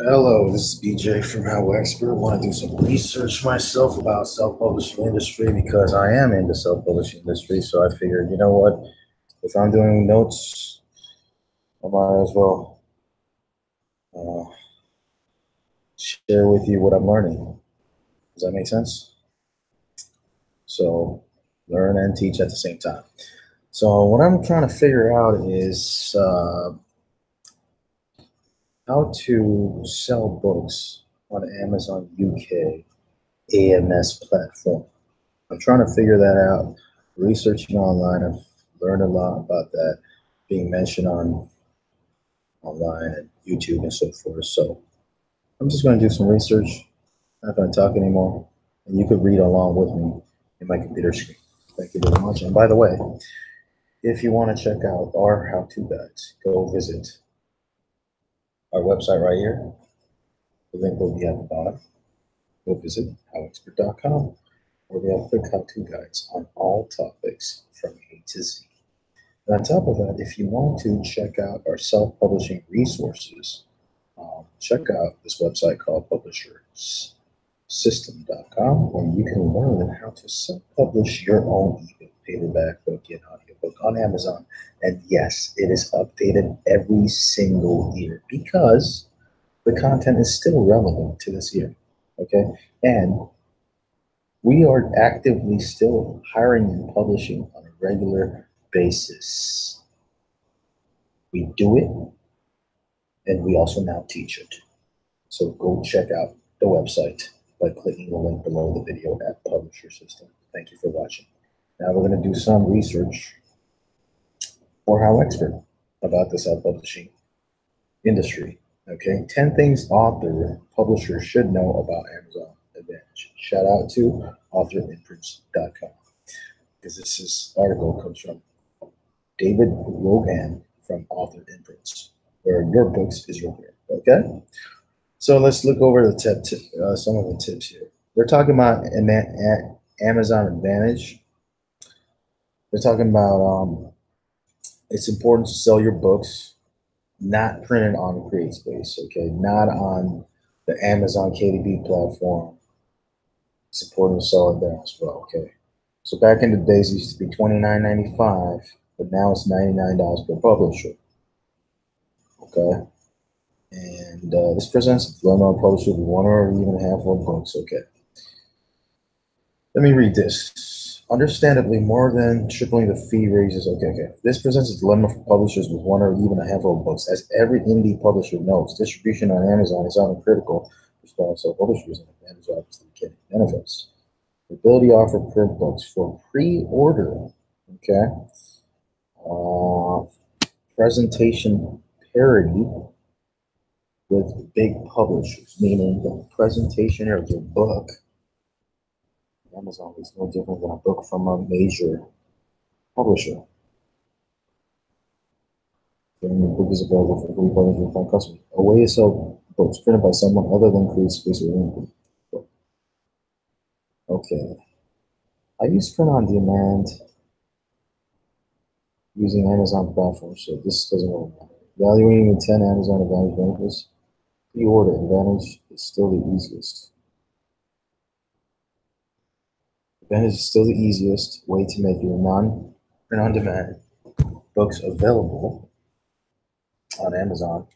Hello, this is BJ from HowExpert. Want to do some research myself about self-publishing industry because I am in the self-publishing industry. So I figured, you know what? If I'm doing notes, I might as well uh, share with you what I'm learning. Does that make sense? So learn and teach at the same time. So what I'm trying to figure out is how to sell books on Amazon UK AMS platform. I'm trying to figure that out. Researching online, I've learned a lot about that being mentioned online and YouTube and so forth. So I'm just going to do some research. I'm not going to talk anymore, and you could read along with me in my computer screen. Thank you very much. And by the way, if you want to check out our how-to guides, go visit our website right here. The link will be at the bottom. Go visit HowExpert.com, where we have quick how-to guides on all topics from A to Z. And on top of that, if you want to check out our self-publishing resources, check out this website called publishersystem.com, where you can learn how to self-publish your own ebook, paperback book, and audiobook on Amazon. And yes, it is updated every single year because the content is still relevant to this year. Okay, and we are actively still hiring and publishing on a regular basis. We do it, and we also now teach it. So go check out the website by clicking the link below the video at Publisher System. Thank you for watching. Now we're going to do some research for HowExpert about the self-publishing industry. Okay, 10 things publishers should know about Amazon Advantage. Shout out to authorinprints.com, because this article comes from David Rogan from Author Imprints, where your books is your word. Okay, so let's look over the some of the tips here. They're talking about Amazon Advantage. They're talking about it's important to sell your books not printed on CreateSpace, okay, not on the Amazon KDP platform. It's important to sell it there as well, okay. So back in the days, it used to be $29.95, but now it's $99 per publisher, okay. And this presents a well-known publisher with one or even a handful of books, okay. Let me read this. Understandably, more than tripling the fee raises. Okay. This presents a dilemma for publishers with one or even a handful of books. As every indie publisher knows, distribution on Amazon is often critical for small self-publishers, and Advantage obviously getting benefits. The ability to offer print books for pre-order. Okay. Presentation parity with big publishers, meaning the presentation of your book Amazon is no different than a book from a major publisher. The book is available for free publishing from customers. A way to sell books printed by someone other than CreateSpace or Inc. Okay. I use print on demand using Amazon platforms, so this doesn't really matter. Evaluating the 10 Amazon Advantage benefits. Pre-order Advantage is still the easiest. Advantage is still the easiest way to make your non-print on demand books available on Amazon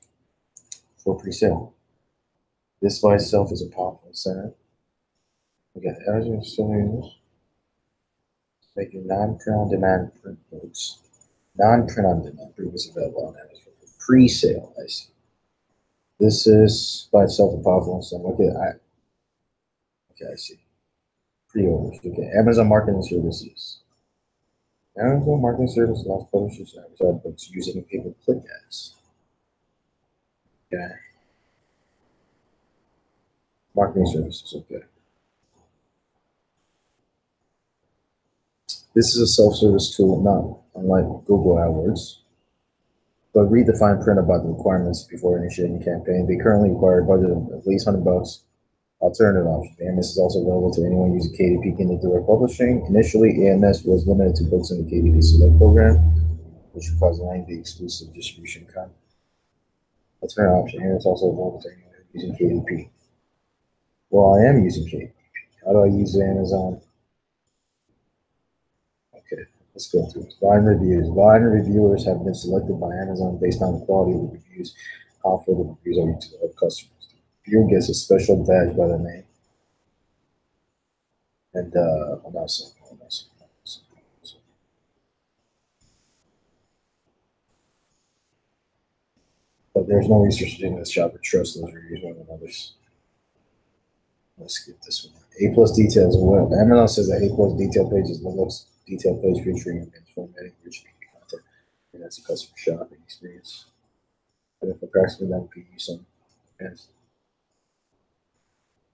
for pre-sale. This by itself is a powerful incentive. Again, Amazon is still users. Make your non-print on demand print books. Non-print on demand books available on Amazon for pre-sale. I see. This is by itself a powerful incentive. Okay, I see. Pre-orders. Okay, Amazon Marketing Services. Amazon Marketing Services allows publishers to advertise books using pay-per-click ads. Okay. Marketing Services. Okay. This is a self-service tool, not unlike Google AdWords. But read the fine print about the requirements before initiating a campaign. They currently require a budget of at least $100. Alternative option. AMS is also available to anyone using KDP Kindle Direct Publishing. Initially, AMS was limited to books in the KDP Select program, which requires 90-day exclusive distribution content. Alternative option. AMS is also available to anyone using KDP. Well, I am using KDP. How do I use Amazon? Okay, let's go through it. Vine reviews. Vine reviewers have been selected by Amazon based on the quality of the reviews, how far the reviews are to the customers. The reviewer gets a special badge by the name. And hold on a second. But there's no research in this job or trust those reviews more than others. Let's skip this one. A plus details. Well, Amazon says that A plus detail page is the most detailed page featuring and formatting rich content. And that's a customer shopping experience. But if approximately that would be some depends.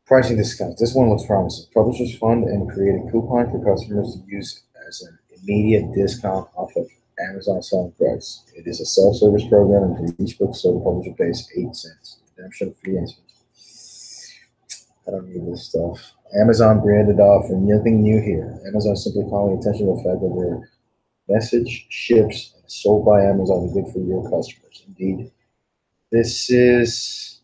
Pricing discounts. This one looks promising. Publishers fund and create a coupon for customers to use as an immediate discount off of Amazon selling price. It is a self-service program, and for each book sold, the publisher pays 8 cents. Redemption fee and I don't need this stuff. Amazon branded offer, nothing new here. Amazon simply calling attention to the fact that their message, ships, and sold by Amazon are good for your customers. Indeed, this is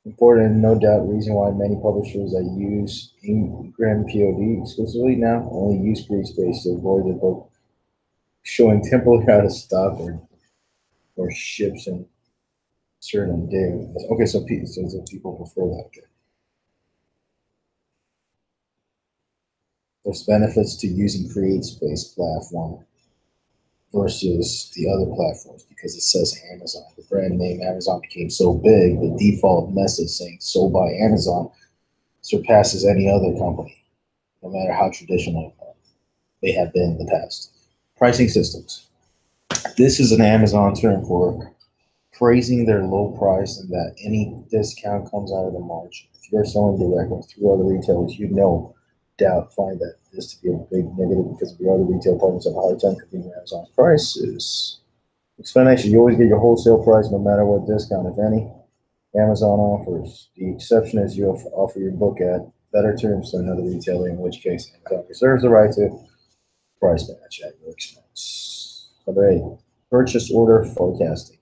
important and no doubt reason why many publishers that use Ingram POD exclusively now only use free space to avoid the book showing temporarily out of stock or ships in certain days. Okay, so people prefer that. Okay. There's benefits to using CreateSpace platform versus the other platforms because it says Amazon. The brand name Amazon became so big, the default message saying sold by Amazon surpasses any other company, no matter how traditional they have been in the past. Pricing systems. This is an Amazon term for praising their low price and that any discount comes out of the margin. If you're selling directly through other retailers, you know find that this to be a big negative because if your other retail partners have a hard time competing with Amazon's prices. Explanation, you always get your wholesale price no matter what discount, if any, Amazon offers. The exception is you offer your book at better terms than another retailer, in which case Amazon reserves the right to price match at your expense. Number 8, purchase order forecasting.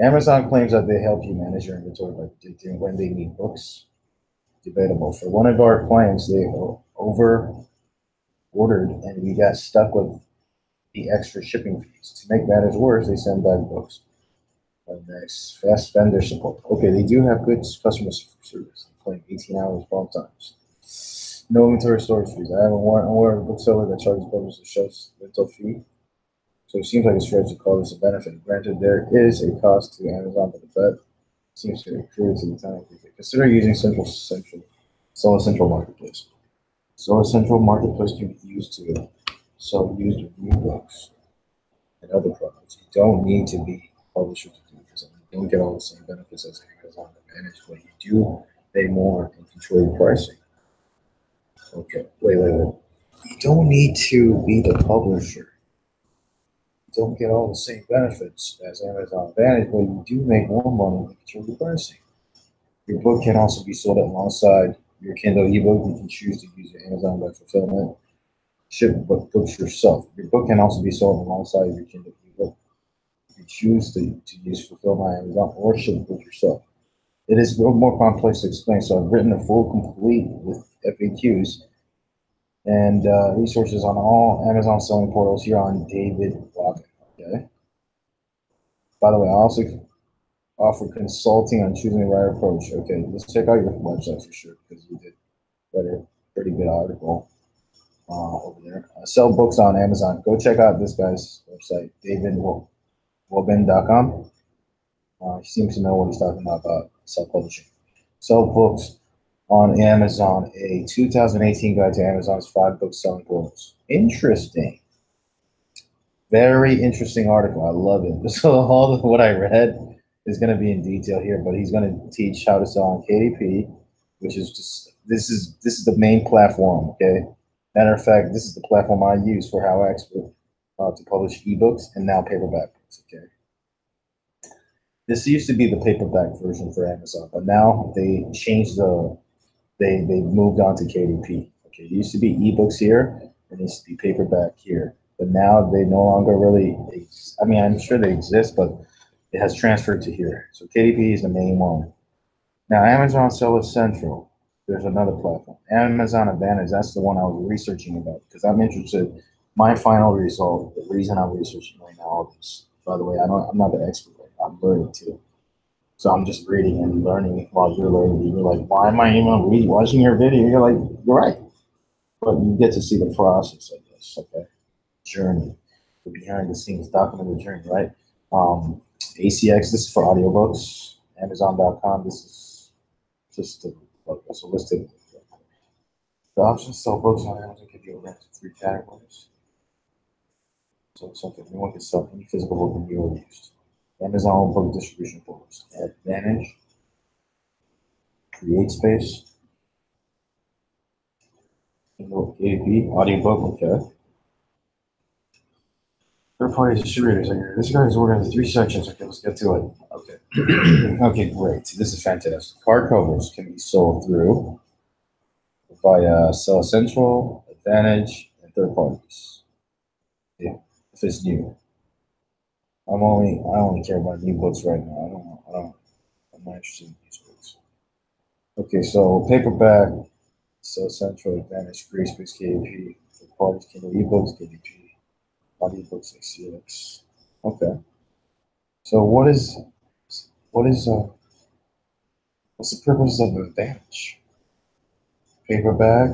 Amazon claims that they help you manage your inventory by predicting when they need books. Debatable. For one of our clients, they over ordered and we got stuck with the extra shipping fees. To make matters worse, they send back books. Next, fast vendor support. Okay, they do have good customer service. They claim 18 hours bomb times. No inventory storage fees. I have a bookseller that charges publishers a shelf rental fee. So it seems like a stretch to call this a benefit. Granted, there is a cost to Amazon, but the bet seems to accrue to the time. Consider using Seller Central Marketplace. Seller Central Marketplace can be used to sell used review books and other products. You don't need to be a publisher to do this. You don't get all the same benefits as Amazon Advantage, but you do pay more and control your pricing. Okay, wait. You don't need to be the publisher. You don't get all the same benefits as Amazon Advantage, but you do make more money and control your pricing. Your book can also be sold alongside your Kindle ebook. You can choose to use your Amazon by fulfillment. Ship books yourself. Your book can also be sold alongside your Kindle ebook. You can choose to use fulfillment on Amazon or ship the book yourself. It is a little more complex to explain, so I've written a full complete with FAQs and resources on all Amazon selling portals here on David Logan. Okay. By the way, I also offer consulting on choosing the right approach. Okay, let's check out your website for sure because you did write a pretty good article over there. Sell books on Amazon. Go check out this guy's website, davidwobin.com. He seems to know what he's talking about self-publishing. Sell books on Amazon, a 2018 guide to Amazon's 5 book selling portals. Interesting. Very interesting article. I love it. So all of what I read is going to be in detail here, but he's going to teach how to sell on KDP, which is just, this is the main platform, okay? Matter of fact, this is the platform I use for HowExpert to publish ebooks and now paperback books, okay? This used to be the paperback version for Amazon, but now they changed they moved on to KDP. Okay, it used to be ebooks here, and it used to be paperback here, but now they no longer really, I mean, I'm sure they exist, but it has transferred to here. So KDP is the main one. Now, Amazon Seller Central, there's another platform. Amazon Advantage, that's the one I was researching about because I'm interested. My final result, the reason I'm researching right now, all this, by the way, I'm not the expert, I'm learning too. So I'm just reading and learning while you're learning. You're like, why am I even watching your video? You're like, you're right. But you get to see the process of this, okay? Journey, the behind the scenes, documented journey, right? ACX, this is for audiobooks. Amazon.com, this is just a listing. The options to sell books on Amazon give you a range of 3 categories. So it's something anyone can sell any physical book in new or used. Amazon book distribution portals. Advantage, Create Space, AAP, audiobook, okay. Third-party distributors. This guy's organized in 3 sections. Okay, let's get to it. Okay. Okay, great. This is fantastic. Card covers can be sold through via Seller Central, Advantage, and third parties. Yeah, if it's new. I only care about new books right now. I'm not interested in these books. Okay, so paperback, Seller Central, Advantage, Grayspace, KAP, third parties, Kindle ebooks, KDP, audiobooks, ACX. Okay. So what is what's the purpose of Advantage? Paperback.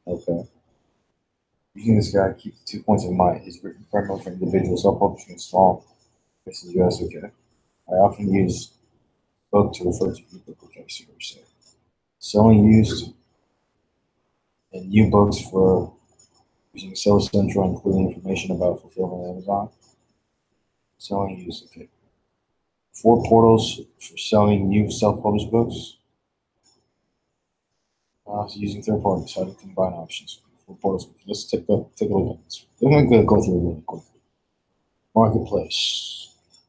Okay. Using this guide, keep the 2 points in mind. It's written primarily for individuals, self-publishing, small versus US. Okay. I often use book to refer to ebook. Okay, see what you're saying. Selling used and new books for using Seller Central, including information about fulfillment on Amazon. Selling used. Okay. 4 portals for selling new self-published books. Using third parties, how to combine options. 4 portals. Let's take a look at this. We're going to go through it really quickly. Marketplace.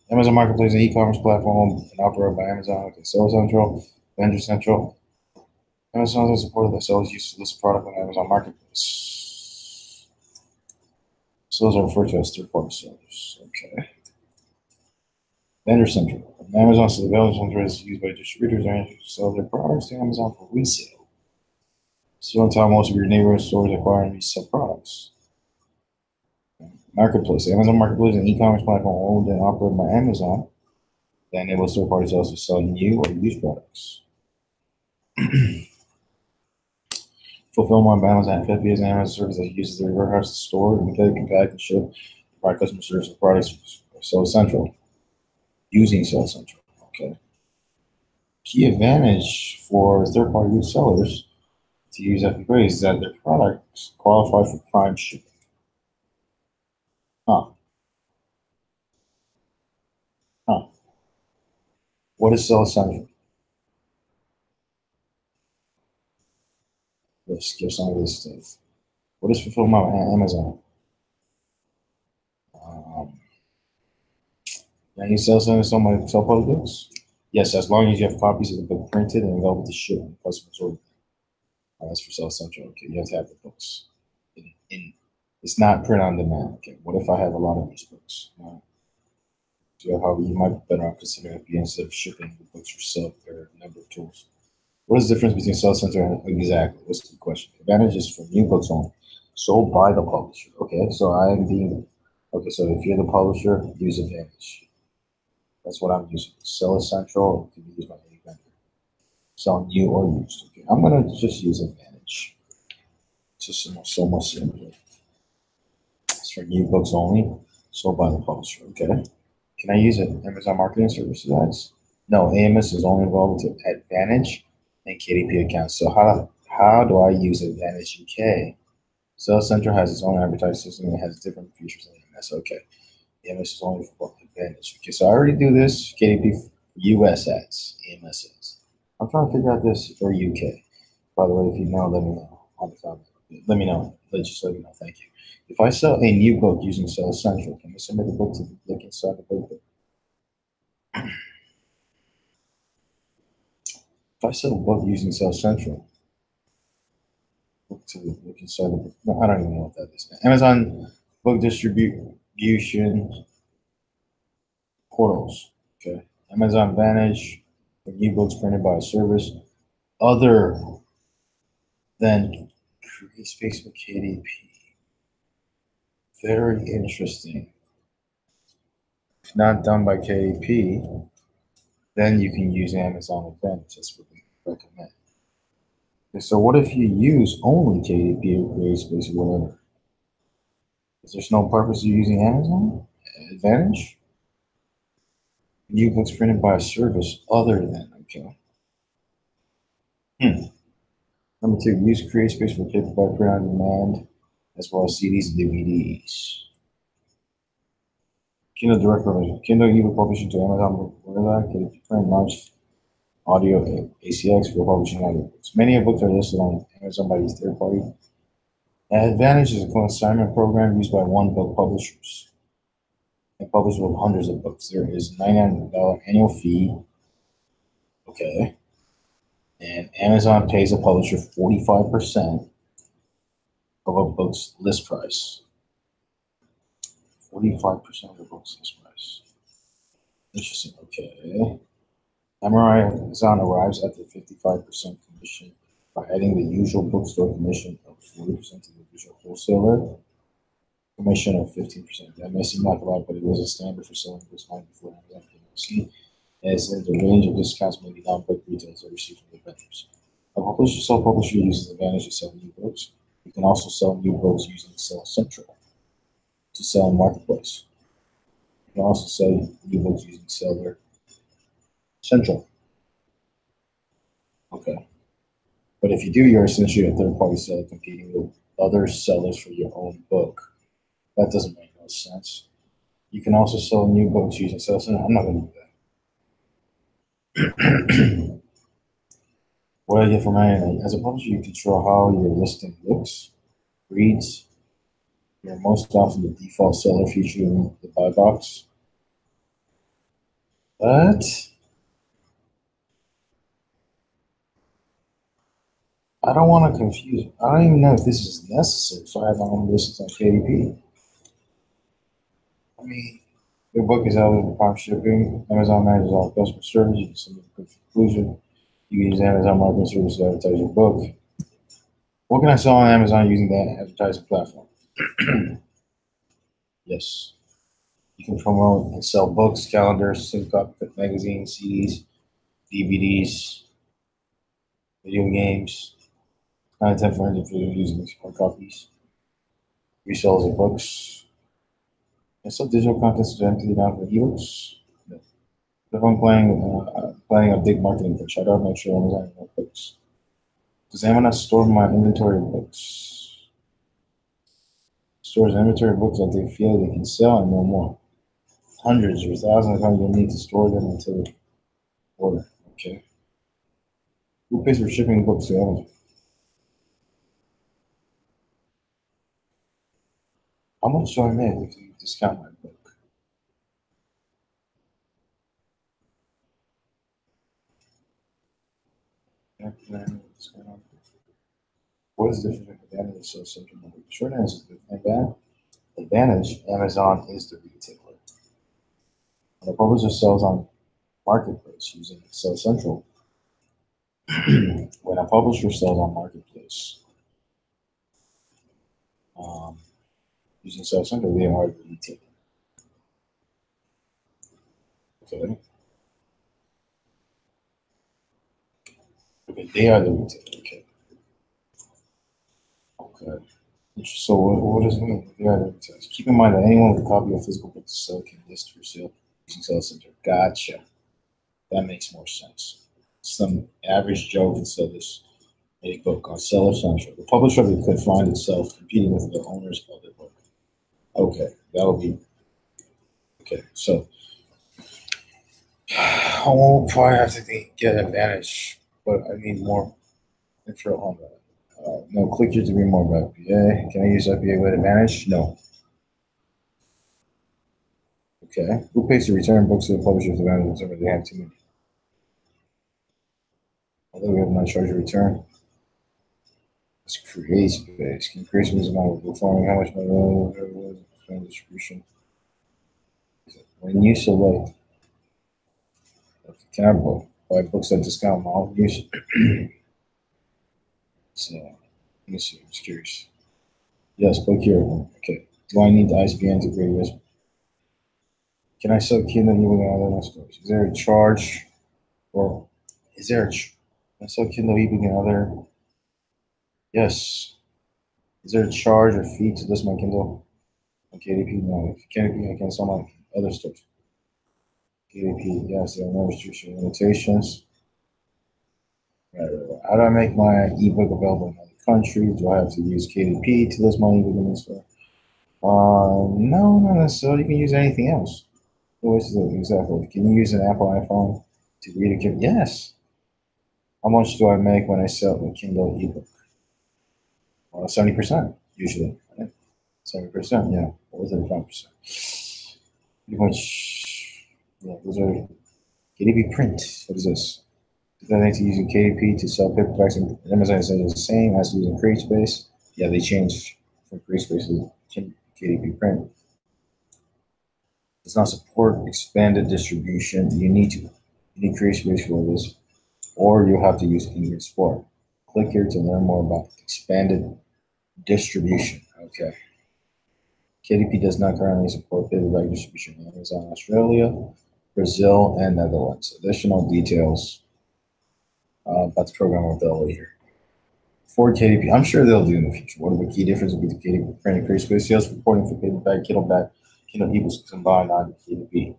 Amazon Marketplace is an e-commerce platform and operated by Amazon. Okay, Seller Central, Vendor Central. Amazon has supported that sellers use to list product on Amazon Marketplace. Sellers are referred to as third-party sellers. Okay. Vendor Central. Amazon says the Vendor Central is used by distributors and to sell their products to Amazon for resale. So, tell most of your neighborhood stores acquire and resell products. Marketplace. Amazon Marketplace is an e-commerce platform owned and operated by Amazon that enables third-party sellers to sell new or used products. Fulfillment by Amazon. FFP is an Amazon service that uses their warehouse to store, and pack, and ship, provide customer service for products. Seller Central. Using Seller Central. Okay. Key advantage for third-party sellers to use FFP is that their products qualify for prime shipping. What is Seller Central? Let's skip some of this stuff. What is fulfillment by Amazon? Can you sell some of my self-published books? Yes, as long as you have copies of the book printed and available to ship when customers order. That's for Seller Central. Okay, you have to have the books. It's not print on demand. Okay, what if I have a lot of these books? So however, you might be better off considering it instead of shipping the books yourself. There are a number of tools. What is the difference between Seller Central and exactly? What's the question? Advantage is for new books only, sold by the publisher. Okay, so so if you're the publisher, use Advantage. That's what I'm using. Seller Central can be used by any vendor. Selling new or used. Okay, I'm gonna just use Advantage. It's just so much simpler. It's for new books only, sold by the publisher. Okay. Can I use it? Amazon Marketing Services ads? No, AMS is only involved with Advantage and KDP accounts. So how do I use Advantage UK? Seller Central has its own advertising system and has different features than AMS. Okay. AMS is only for Advantage. Okay, so I already do this KDP for US ads, AMS ads. I'm trying to figure out this for UK. By the way, if you know, let me know on the comment. Let me know. Just let me know. Thank you. If I sell a new book using Seller Central, can I submit the book to the link inside the book? If I sell a book using Seller Central, book to the link inside the book. No, I don't even know what that is. Amazon book distribution portals. Okay. Amazon Advantage. for ebooks printed by a service other than CreateSpace or KDP. Very interesting. If not done by KDP, then you can use Amazon Advertise. That's what we recommend. Okay, so what if you use only KDP or CreateSpace or whatever? Is there no purpose of using Amazon Advantage? Ebooks printed by a service other than, okay. Number 2, use CreateSpace for paperback print on demand, as well as CDs and DVDs. Kindle Direct Publishing. Kindle ebook publishing to Amazon Gorilla, KDP Print, Launch Audio, ACX for publishing audiobooks. Many books are listed on Amazon by these third party. Advantage is a consignment program used by one book publishers. They publish with hundreds of books. There is $99 annual fee. Okay. And Amazon pays a publisher 45% of a book's list price. 45% of the book's list price. Interesting. Okay. Amazon arrives at the 55% commission by adding the usual bookstore commission of 40% to the usual wholesaler commission of 15%. That may seem like a lot, but it was a standard for selling books long before Amazon came. As in the range of discounts maybe non-book retailers are received from the vendors. A publisher, self-publisher uses the advantage of selling new books. You can also sell new books using Sell Central to sell in Marketplace. You can also sell new books using Seller Central. Okay. But if you do, you're essentially a third-party seller competing with other sellers for your own book. That doesn't make no sense. You can also sell new books using Sell Central. I'm not going to do that. What I get from my as a publisher, you control how your listing looks, reads. You're most often the default seller featured in the buy box. But I don't want to confuse. I don't even know if this is necessary. So I have my own listings on KDP. I mean, your book is out of prompt shipping. Amazon manages all customer service. You can submit a conclusion. You can use Amazon marketing service to advertise your book. What can I sell on Amazon using that advertising platform? Yes. You can promote and sell books, calendars, sync-up magazines, CDs, DVDs, video games, content for individuals using hard copies, resales of books, and some digital content to empty down for ebooks. If I'm planning a big marketing pitch, I gotta make sure Amazon has books. Does Amazon store my inventory of books? Stores inventory of books that they feel they can sell and no more. Hundreds or thousands of times you'll need to store them until order. Okay. Who pays for shipping books to Amazon? How much do I make if you discount my book? What is the difference between Advantage and Sell Central? The short answer is Advantage, Amazon is the retailer. When a publisher sells on Marketplace using Sell Central, when a publisher sells on Marketplace using Sell Central, they are the retailer. Okay. Okay, they are the retailer. Okay. Okay. So what does it mean? They are the retailer. Keep in mind that anyone with a copy of physical book to sell can list for sale using Sell Central. Gotcha. That makes more sense. Some average Joe can sell this a book on Seller Central. The publisher could find itself competing with the owners of their book. Okay, that would be okay. So I won't probably have to get Advantage, but I need more info on that. No, click here to read more about FBA. Can I use FBA with Advantage? No. Okay. Who pays to return books to the publisher if the manager determines they have too many? Although we have not charged a return. It's CreateSpace. Can CreateSpace amount performing how much money distribution? When you select, can I buy books at discount mall. Use. So let me see. I'm just curious. Yes, click here. Okay. Do I need the ISBN to create this? Can I sell Kindle ebook in other stores? Is there a charge, or is there a? Can I sell Kindle ebook in other? Yes. Is there a charge or fee to list my Kindle on KDP? No. If KDP, I can sell my other stores. KDP, yes, there are no restriction limitations. Right. How do I make my ebook available in other countries? Do I have to use KDP to list my ebook in the store? No, not necessarily. You can use anything else. What's the exactly? Can you use an Apple iPhone to read a Kindle? Yes. How much do I make when I sell a Kindle ebook? 70% usually. Right? 70%, yeah. Or 35%. Pretty much, yeah, those are KDP print. What is this? Is that need to use KDP to sell paperbacks? And Amazon says it's the same as using CreateSpace. Yeah, they changed from CreateSpace to KDP print. Does not support expanded distribution. You need CreateSpace for this, or you have to use Ingrid Sport. Click here to learn more about expanded distribution. Okay. KDP does not currently support paperback distribution in Amazon Australia, Brazil, and Netherlands. Additional details about the program are available here. For KDP, I'm sure they'll do in the future. One of the key differences between KDP print and CreateSpace sales reporting for paperback, Kindle ebooks combined on KDP.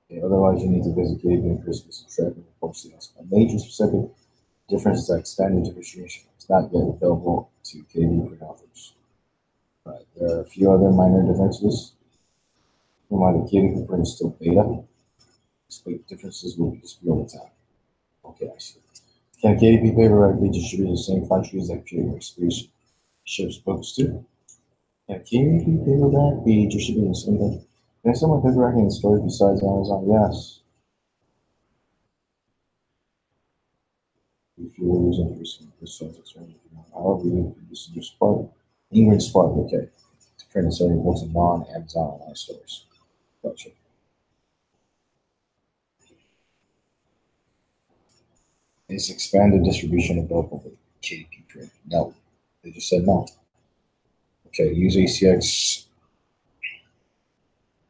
Okay, otherwise, you need to visit KDP and CreateSpace to track and report sales. A major specific difference is that expanded distribution is not yet available to KDP print authors. Right. There are a few other minor differences. While the KDP print is still beta, expect differences will be displayed over time. Okay, I see. Can KDP paperback be distributed in the same countries that CreateSpace ships books to? Can KDP paperback be distributed in the same country? Can I sell my paperback in stores besides Amazon? Yes. If you're using for sales experience, however, you can use your Spark, Ingrid Spark, okay, to print and sell your books in non-Amazon online stores. Gotcha. Is expanded distribution available with KDP print? No. They just said no. Okay, use ACX.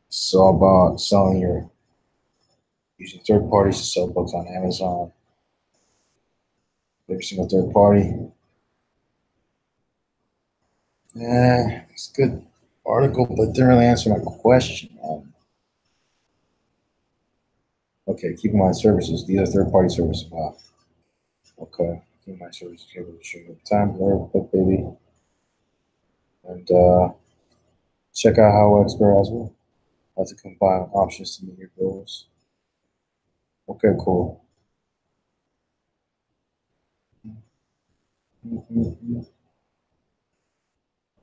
So about selling your using third parties to sell books on Amazon. Every single third party. Yeah, it's a good article, but didn't really answer my question. Okay, keep in mind services. These are third party services. Wow. Okay, keep in mind services able to show you time, book baby. And check out HowExpert as well. How to combine options to meet your goals. Okay, cool.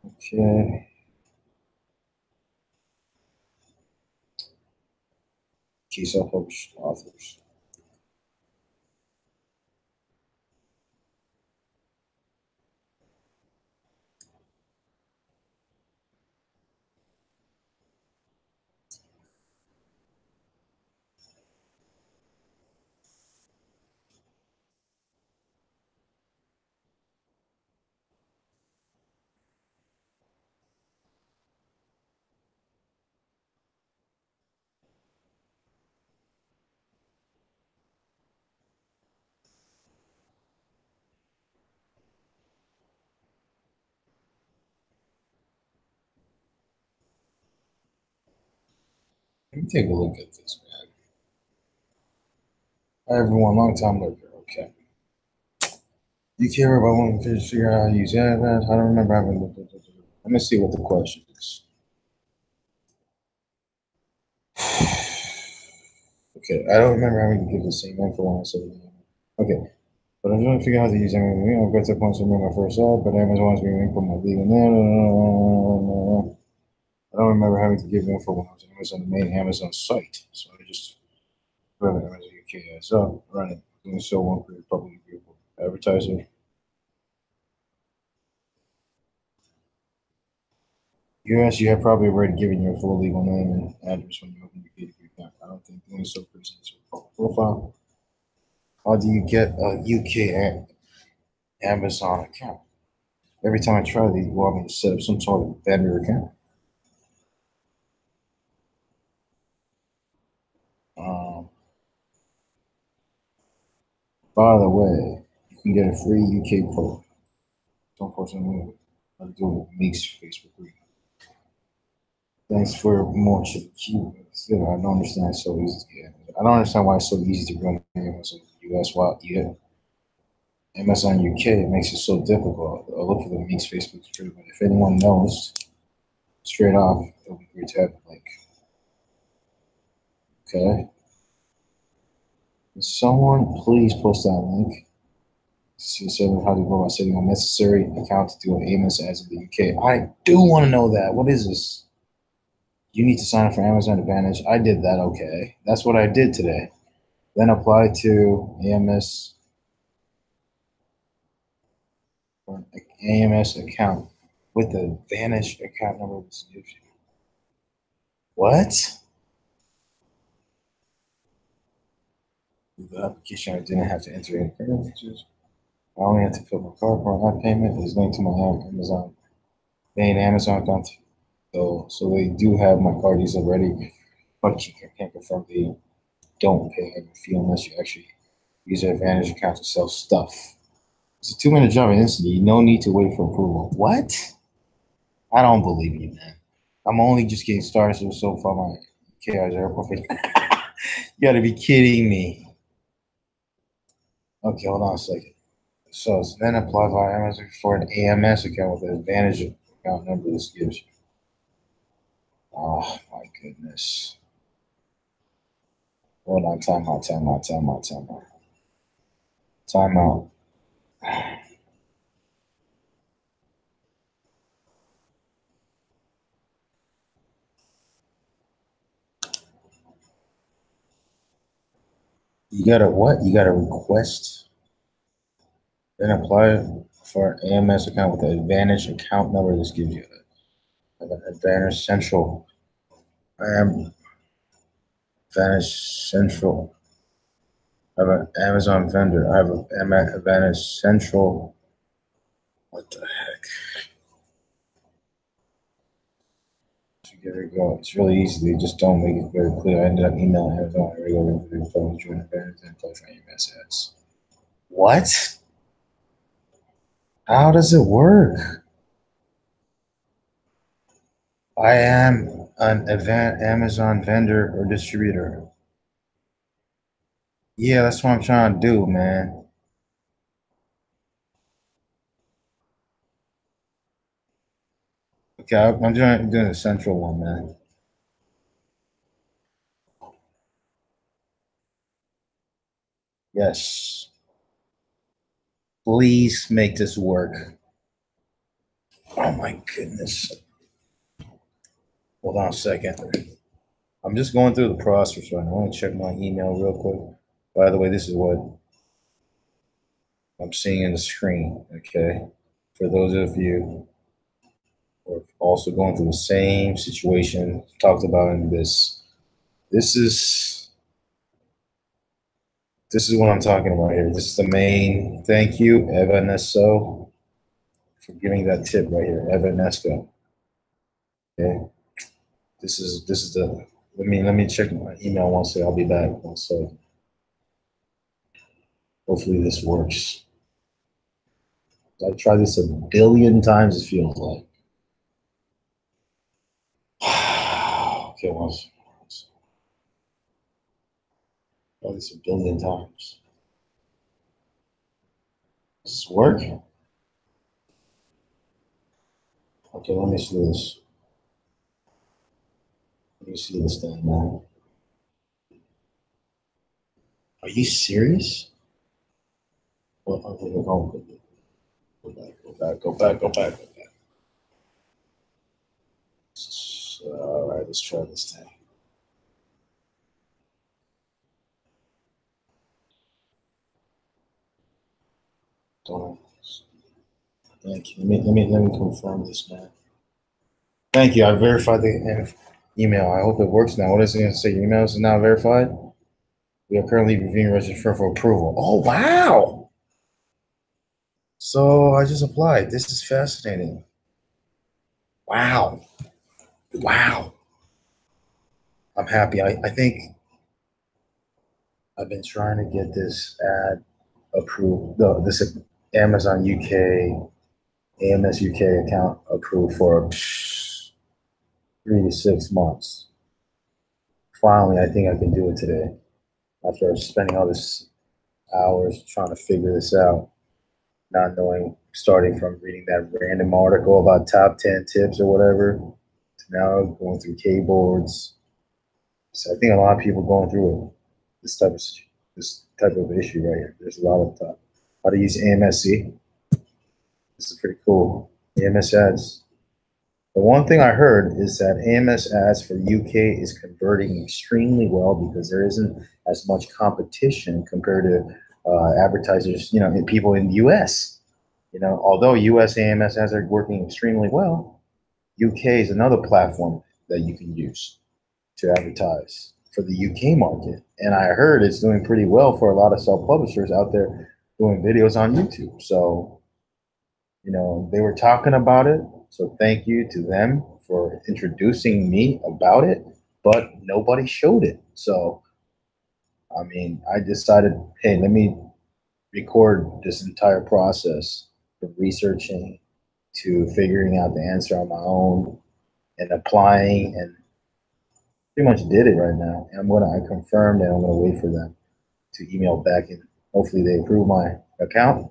Okay. Key self-published authors. Let me take a look at this, man. Hi, everyone. Long time no here. Okay. You care about wanting to figure out how to use Advertise? I don't remember having. Let me see what the question is. Okay, I don't remember having to give the same info when I said it. Okay, but I'm trying to figure out how to use Amazon. I'll get to the point to make my first ad, but Amazon wants me to input my legal name. I don't remember having to give info when I was on the main Amazon site, so I just put it Amazon UK as up, run it, doing so one create publicly viewable advertiser. US, you have probably already given your full legal name and address when you open your KDP account. I don't think doing so presents your profile. How do you get a UK Amazon account? Every time I try, they want me to set up some sort of vendor account. Um, by the way, you can get a free UK poll. Unfortunately, I do with Meek's Facebook group. Thanks for more cute. I don't understand so easy. Yeah. I don't understand why it's so easy to run Amazon US while Amazon UK. It makes it so difficult. I'll look for the Meek's Facebook group. But if anyone knows, straight off, it would be great to have a link. Okay. Can someone please post that link? See how to go about setting a necessary account to do an AMS ads in the UK. I do want to know that. What is this? You need to sign up for Amazon Advantage. I did that. Okay. That's what I did today. Then apply to AMS or an AMS account with the Advantage account number. What? The application, I didn't have to enter any credit features. I only had to fill my card for an payment. Is linked to my Amazon main Amazon account. So they do have my card used already, but you can't confirm they don't pay any fee unless you actually use an Advantage account to sell stuff. It's a 2-minute job and instantly. No need to wait for approval. What? I don't believe you, man. I'm only just getting started so far. My KR's airport. You gotta be kidding me. Okay, hold on a second. So then apply via Amazon for an AMS account with an Advantage account number this gives you. Oh my goodness. Hold on, time out. Time out. You gotta what? You gotta request, then apply for an AMS account with an Advantage account number. This gives you an Advantage Central. I am Advantage Central. I have an Amazon vendor. I have an Advantage Central. What the heck? There we go. It's really easy. They just don't make it very clear. I ended up emailing Amazon. I go to the phone, join Advantage, and apply for AMS ads. What? How does it work? I am an Amazon vendor or distributor. Yeah, that's what I'm trying to do, man. Okay, I'm doing the central one, man. Yes. Please make this work. Oh my goodness. Hold on a second. I'm just going through the process right now. I want to check my email real quick. By the way, this is what I'm seeing in the screen, okay? For those of you who are also going through the same situation talked about in this is what I'm talking about here. This is the main. Thank you, Evanesso, for giving that tip right here, Evanesco. Okay, this is the. Let me check my email once. I'll be back. So hopefully this works. I tried this a billion times. It feels like. Okay, once. Tried this a billion times. Does this work? Okay, let me see this. Let me see this thing now. Are you serious? Well, okay, go back. So, all right, let's try this thing. Thank you. Let me confirm this, man. Thank you. I verified the email. I hope it works now. What is it going to say? Your email is now verified? We are currently reviewing registration for approval. Oh, wow. So I just applied. This is fascinating. Wow. Wow. I'm happy. I think I've been trying to get this ad approved. No, this Amazon UK, AMS UK account approved for 3 to 6 months. Finally, I think I can do it today after spending all this hours trying to figure this out, not knowing, starting from reading that random article about top 10 tips or whatever, to now going through keyboards. So I think a lot of people going through it, this type of issue right here. There's a lot of how to use AMSC. This is pretty cool. AMS ads. The one thing I heard is that AMS ads for UK is converting extremely well because there isn't as much competition compared to advertisers, and people in the US. Although US AMS ads are working extremely well, UK is another platform that you can use to advertise for the UK market. And I heard it's doing pretty well for a lot of self-publishers out there doing videos on YouTube. So, they were talking about it. So thank you to them for introducing me about it, but nobody showed it. So, I mean, I decided, hey, let me record this entire process from researching to figuring out the answer on my own and applying, and pretty much did it right now. And I confirmed, and I'm gonna wait for them to email back, and hopefully they approve my account.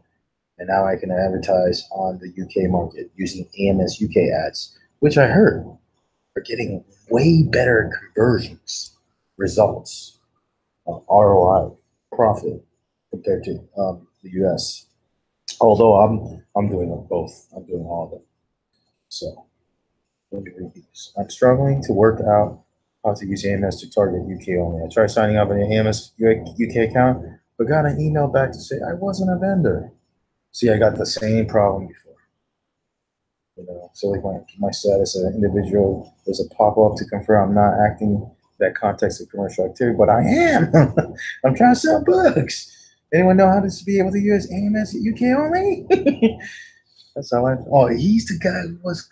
And now I can advertise on the UK market using AMS UK ads, which I heard are getting way better conversions, results, ROI, profit compared to the US. Although I'm doing both. I'm doing all of them. So let me read these. I'm struggling to work out how to use AMS to target UK only. I tried signing up an AMS UK account, but got an email back to say I wasn't a vendor. See, I got the same problem before. So like my status as an individual, there's a pop-up to confirm I'm not acting that context of commercial activity, but I am. I'm trying to sell books. Anyone know how to be able to use AMS UK only? That's how oh, he's the guy who was,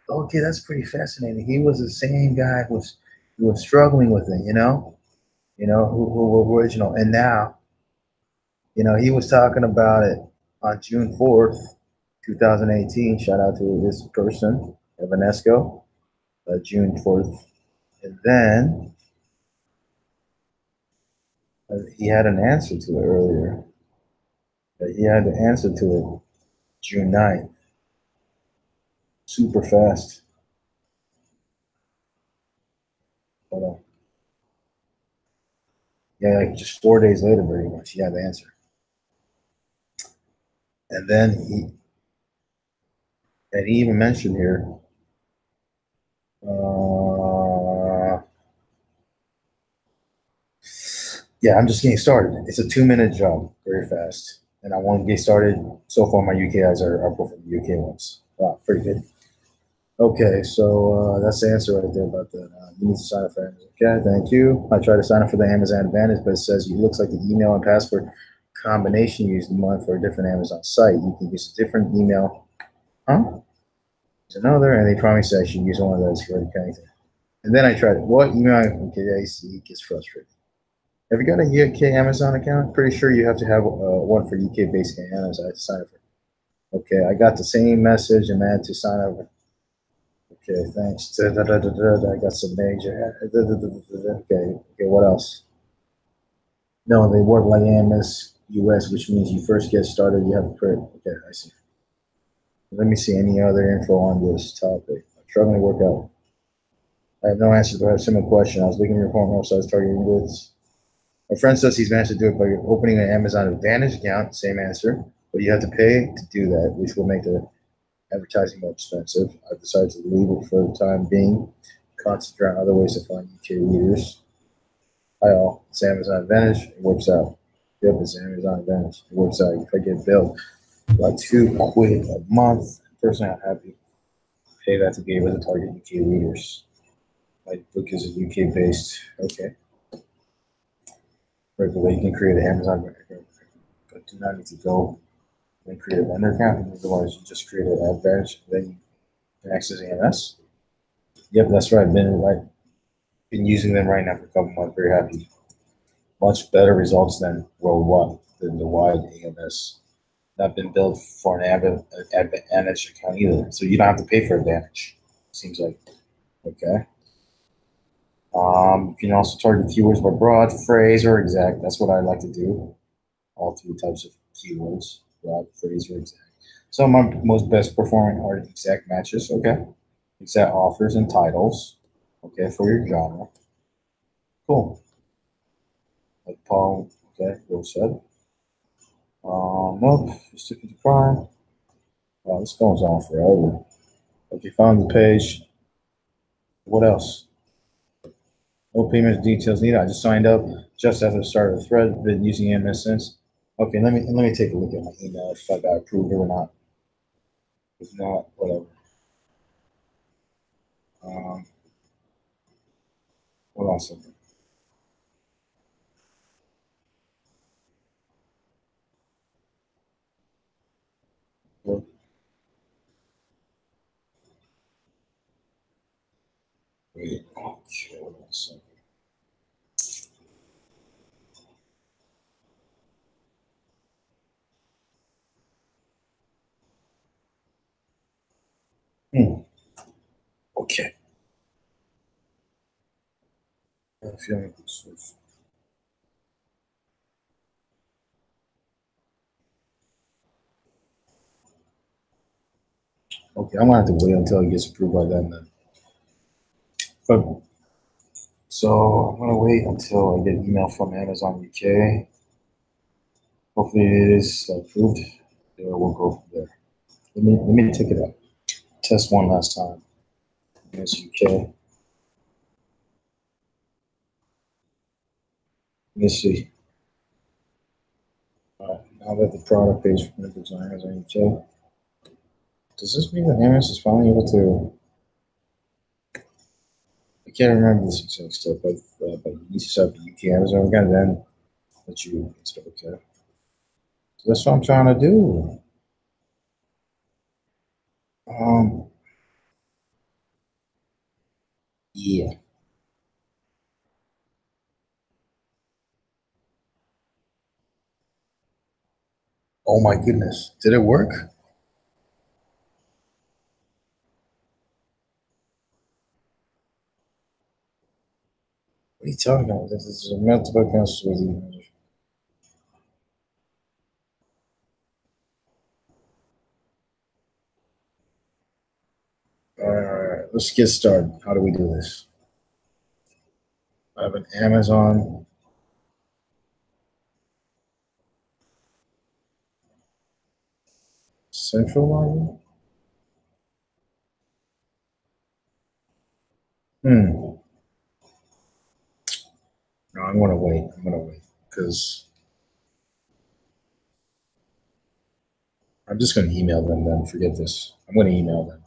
okay, that's pretty fascinating. He was the same guy who was struggling with it, who original. And now, he was talking about it on June 4th, 2018. Shout out to this person, Evanesco, June 4th. And then he had an answer to it earlier. He had the answer to it June 9th. Super fast. Hold on. Yeah, like just 4 days later, pretty much, he had the answer. And then he even mentioned here, yeah, I'm just getting started. It's a 2-minute job, very fast. And I want to get started. So far, my UK ads are both from the UK ones. Wow, pretty good. Okay, so that's the answer right there about that. You need to sign up for Amazon. Okay, thank you. I tried to sign up for the Amazon Advantage, but it says it looks like the email and password combination used one for a different Amazon site. You can use a different email. Huh? There's another, and they promised I should use one of those for connecting. And then I tried it. What email? Okay, I see. It gets frustrating. Have you got a UK Amazon account? Pretty sure you have to have one for UK-based Amazon to sign up for. Okay, I got the same message and I had to sign up. Okay, thanks. I got some major. Okay, what else? No, they work like AMS US, which means you first get started, you have to print. Okay, I see. Let me see any other info on this topic. I'm struggling to work out. I have no answer to a similar question. I was looking at your phone website, targeting goods. My friend says he's managed to do it by opening an Amazon Advantage account. Same answer, but you have to pay to do that, which will make the advertising more expensive. I've decided to leave it for the time being. Concentrate on other ways to find UK readers. Hi all, it's Amazon Advantage. It works out. Yep, it's Amazon Advantage. It works out. If I get billed like £2 a month, personally, I'm happy. Pay that to be able to target UK readers. My book is UK based. Okay. Right below, you can create an Amazon. But do not need to go and create a vendor account. Otherwise, you just create an Advantage. Then you can access AMS. Yep, that's right. Been using them right now for a couple months. Very happy. Much better results than worldwide than the wide AMS. Not been built for an Advantage account either, so you don't have to pay for Advantage. Seems like okay. You can also target keywords by broad, phrase, or exact. That's what I like to do. All three types of keywords: broad, phrase, or exact. Some of my most best performing are exact matches. Okay, exact offers and titles. Okay, for your genre. Cool. Like Paul. Okay, well said. Nope. Sticking to prime. Wow, this goes on forever. Okay, found the page. What else? No payment details needed. I just signed up just after the start of the thread. Been using AMS since. Okay, let me take a look at my email if I got approved or not. If not, whatever. Um, hold on a second. Wait. Okay, hold on a second. Okay. I'm feeling this. Okay, I'm gonna have to wait until it gets approved by then. But so I'm gonna wait until I get an email from Amazon UK. Hopefully it is approved. There we'll go from there. Let me take it out. Test one last time. Yes, UK. Let me see. All right, now that the product page for Amazon UK, does this mean that AMS is finally able to? I can't remember this exact step, but you need to set up the UK Amazon account, then let you. It's okay. So that's what I'm trying to do. Um, yeah. Oh my goodness, did it work? What are you talking about? This is a multiple accounts with you. All right, let's get started. How do we do this? I have an Amazon Central login. Hmm. No, I'm gonna wait. I'm gonna wait because I'm just gonna email them. Then forget this. I'm gonna email them.